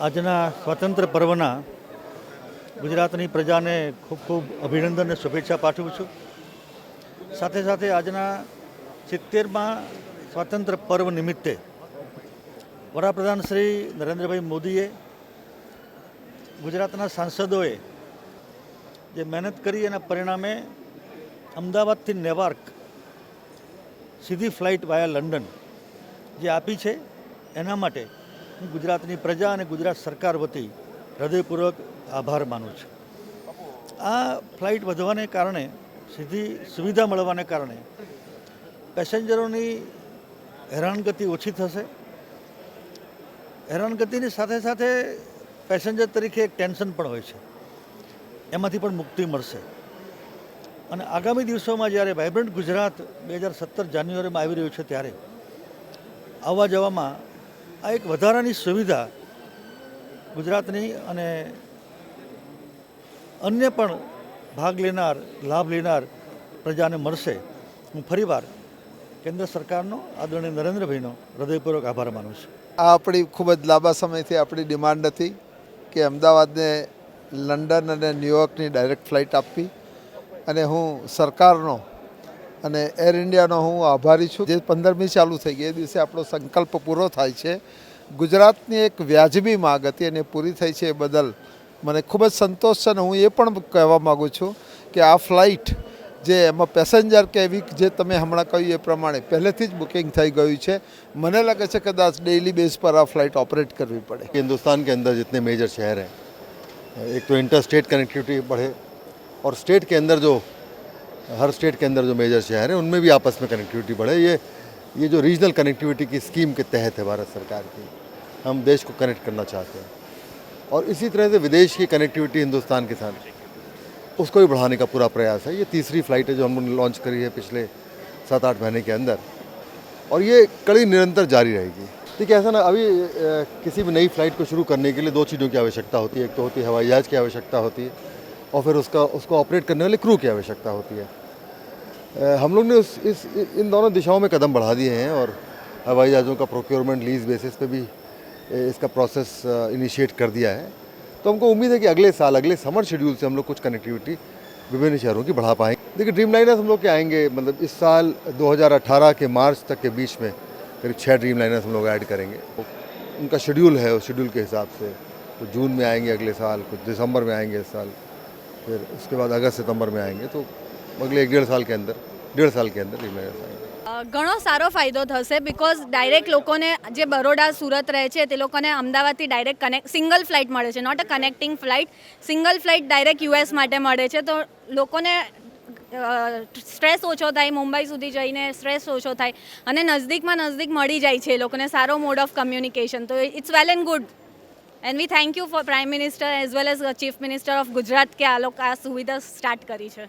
આજના સ્વાતંત્ર્ય પર્વના ગુજરાતની પ્રજાને ખૂબ ખૂબ અભિનંદન અને શુભેચ્છા પાઠવું છું. સાથે સાથે આજના 70મા સ્વાતંત્ર્ય પર્વ નિમિત્તે વડાપ્રધાન શ્રી નરેન્દ્રભાઈ મોદીએ ગુજરાતના સાંસદોએ જે મહેનત કરી એના પરિણામે અમદાવાદથી નેવાર્ક સીધી ફ્લાઇટ વાયા લંડન જે આપી છે એના માટે હું ગુજરાતની પ્રજા અને ગુજરાત સરકાર વતી હૃદયપૂર્વક આભાર માનું છું. આ ફ્લાઇટ વધવાને કારણે સીધી સુવિધા મળવાને કારણે પેસેન્જરોની હેરાનગતિ ઓછી થશે. હેરાનગતિની સાથે સાથે પેસેન્જર તરીકે એક ટેન્શન પણ હોય છે, એમાંથી પણ મુક્તિ મળશે. અને આગામી દિવસોમાં જ્યારે વાઇબ્રન્ટ ગુજરાત 2017 જાન્યુઆરીમાં આવી રહ્યું છે ત્યારે આવવા જવામાં આ એક વધારાની સુવિધા ગુજરાતની અને અન્ય પણ ભાગ લેનાર લાભ લેનાર પ્રજાને મળશે. હું ફરીવાર કેન્દ્ર સરકારનો આદરણીય નરેન્દ્રભાઈનો હૃદયપૂર્વક આભાર માનું છું. આ આપણી ખૂબ જ લાંબા સમયથી આપણી ડિમાન્ડ હતી કે અમદાવાદને લંડન અને ન્યૂયોર્કની ડાયરેક્ટ ફ્લાઇટ આપવી, અને હું સરકારનો અને એર ઇન્ડિયાનો હું આભારી છું. જે 15મી ચાલુ થઈ ગઈ એ દિવસે આપણો સંકલ્પ પૂરો થાય છે. ગુજરાતની એક વ્યાજબી માગ હતી અને પૂરી થઈ છે એ બદલ મને ખૂબ જ સંતોષ છે. અને હું એ પણ કહેવા માગું છું કે આ ફ્લાઇટ જે એમાં પેસેન્જર કે એવી જે તમે હમણાં કહ્યું એ પ્રમાણે પહેલેથી જ બુકિંગ થઈ ગયું છે. મને લાગે છે કદાચ ડેઇલી બેઝ પર આ ફ્લાઇટ ઓપરેટ કરવી પડે. हिंदुस्तान के अंदर जितने मेजर शहर हैं, एक तो इंटर स्टेट कनेक्टिविटी बढ़े और स्टेट के अंदर जो हर स्टेट के अंदर जो मेजर शहर हैं उनमें भी आपस में कनेक्टिविटी बढ़े. ये जो रीजनल कनेक्टिविटी की स्कीम के तहत है भारत सरकार की, हम देश को कनेक्ट करना चाहते हैं. और इसी तरह से विदेश की कनेक्टिविटी हिंदुस्तान के साथ उसको भी बढ़ाने का पूरा प्रयास है. ये तीसरी फ्लाइट है जो हमने लॉन्च करी है पिछले 7-8 महीने के अंदर, और ये कड़ी निरंतर जारी रहेगी. देखिए ऐसा ना, अभी किसी भी नई फ्लाइट को शुरू करने के लिए 2 चीज़ों की आवश्यकता होती है. एक तो होती है हवाई जहाज़ की आवश्यकता होती है, और फिर उसको ऑपरेट करने वाले क्रू की आवश्यकता होती है. हम लोग ने इन दोनों दिशाओं में कदम बढ़ा दिए हैं, और हवाई जहाज़ों का प्रोक्योरमेंट लीज बेसिस पे भी इसका प्रोसेस इनिशिएट कर दिया है. तो हमको उम्मीद है कि अगले साल, अगले समर शेड्यूल से हम लोग कुछ कनेक्टिविटी विभिन्न शहरों की बढ़ा पाएंगे. देखिए ड्रीम लाइनर्स हम लोग के आएंगे, मतलब इस साल 2018 के मार्च तक के बीच में करीब 6 ड्रीम लाइनर्स हम लोग ऐड करेंगे. उनका शेड्यूल है, उस शेड्यूल के हिसाब से कुछ जून में आएंगे अगले साल, कुछ दिसंबर में आएंगे इस साल, फिर उसके बाद अगस्त सितंबर में आएंगे. तो अगले 1-1.5 साल के अंदर ड्रीम लाइनर्स आएंगे. ઘણો સારો ફાયદો થશે, બિકોઝ ડાયરેક્ટ લોકોને જે બરોડા સુરત રહે છે તે લોકોને અમદાવાદથી ડાયરેક્ટ સિંગલ ફ્લાઇટ મળે છે, not a connecting flight. Single flight direct US માટે મળે છે, તો લોકોને સ્ટ્રેસ ઓછો થાય, મુંબઈ સુધી જઈને સ્ટ્રેસ ઓછો થાય, અને નજદીકમાં નજદીક મળી જાય છે એ લોકોને સારો મોડ ઓફ કમ્યુનિકેશન. તો it's well and good, and we thank you for prime minister as well as chief minister of Gujarat કે આ લોકો આ સુવિધા સ્ટાર્ટ કરી છે.